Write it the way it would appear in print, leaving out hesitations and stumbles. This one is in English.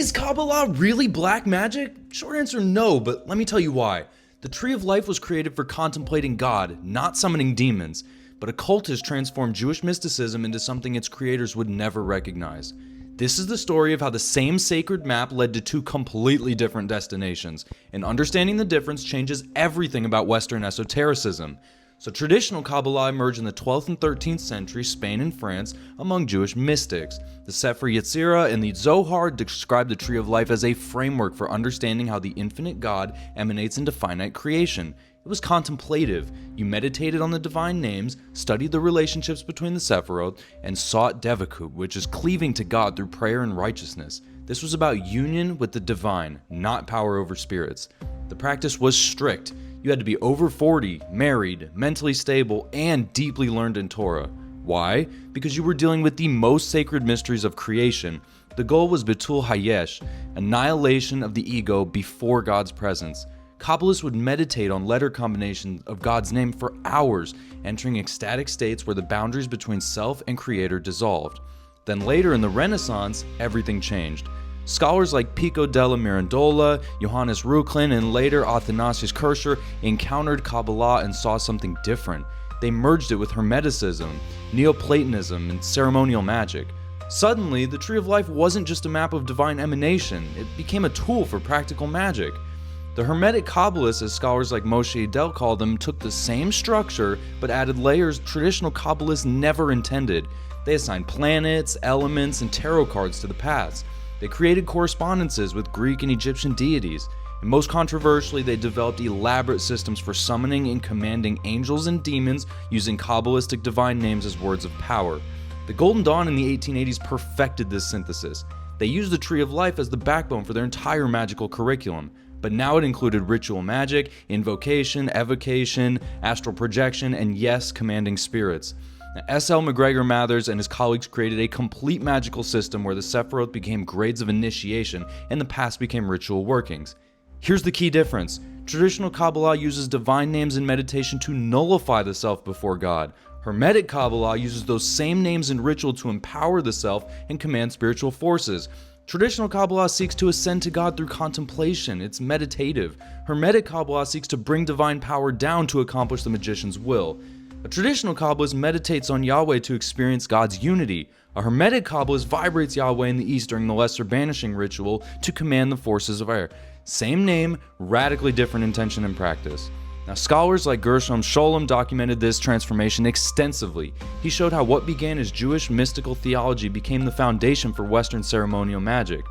Is Kabbalah really black magic? Short answer, no, but let me tell you why. The Tree of Life was created for contemplating God, not summoning demons, but occultists transformed Jewish mysticism into something its creators would never recognize. This is the story of how the same sacred map led to two completely different destinations, and understanding the difference changes everything about Western esotericism. So traditional Kabbalah emerged in the 12th and 13th century Spain and France among Jewish mystics. The Sefer Yetzirah and the Zohar describe the Tree of Life as a framework for understanding how the infinite God emanates into finite creation. It was contemplative. You meditated on the divine names, studied the relationships between the Sephiroth, and sought Devakut, which is cleaving to God through prayer and righteousness. This was about union with the divine, not power over spirits. The practice was strict. You had to be over 40, married, mentally stable, and deeply learned in Torah. Why? Because you were dealing with the most sacred mysteries of creation. The goal was Bitul Hayesh, annihilation of the ego before God's presence. Kabbalists would meditate on letter combinations of God's name for hours, entering ecstatic states where the boundaries between self and creator dissolved. Then later in the Renaissance, everything changed. Scholars like Pico della Mirandola, Johannes Reuchlin, and later Athanasius Kircher encountered Kabbalah and saw something different. They merged it with Hermeticism, Neoplatonism, and ceremonial magic. Suddenly, the Tree of Life wasn't just a map of divine emanation, it became a tool for practical magic. The Hermetic Kabbalists, as scholars like Moshe Idel called them, took the same structure but added layers traditional Kabbalists never intended. They assigned planets, elements, and tarot cards to the paths. They created correspondences with Greek and Egyptian deities, and most controversially, they developed elaborate systems for summoning and commanding angels and demons using Kabbalistic divine names as words of power. The Golden Dawn in the 1880s perfected this synthesis. They used the Tree of Life as the backbone for their entire magical curriculum, but now it included ritual magic, invocation, evocation, astral projection, and yes, commanding spirits. Now, S.L. McGregor Mathers and his colleagues created a complete magical system where the Sephiroth became grades of initiation and the past became ritual workings. Here's the key difference. Traditional Kabbalah uses divine names in meditation to nullify the self before God. Hermetic Kabbalah uses those same names in ritual to empower the self and command spiritual forces. Traditional Kabbalah seeks to ascend to God through contemplation. It's meditative. Hermetic Kabbalah seeks to bring divine power down to accomplish the magician's will. A traditional Kabbalist meditates on Yahweh to experience God's unity. A Hermetic Kabbalist vibrates Yahweh in the East during the Lesser Banishing ritual to command the forces of air. Same name, radically different intention and practice. Now, scholars like Gershom Scholem documented this transformation extensively. He showed how what began as Jewish mystical theology became the foundation for Western ceremonial magic.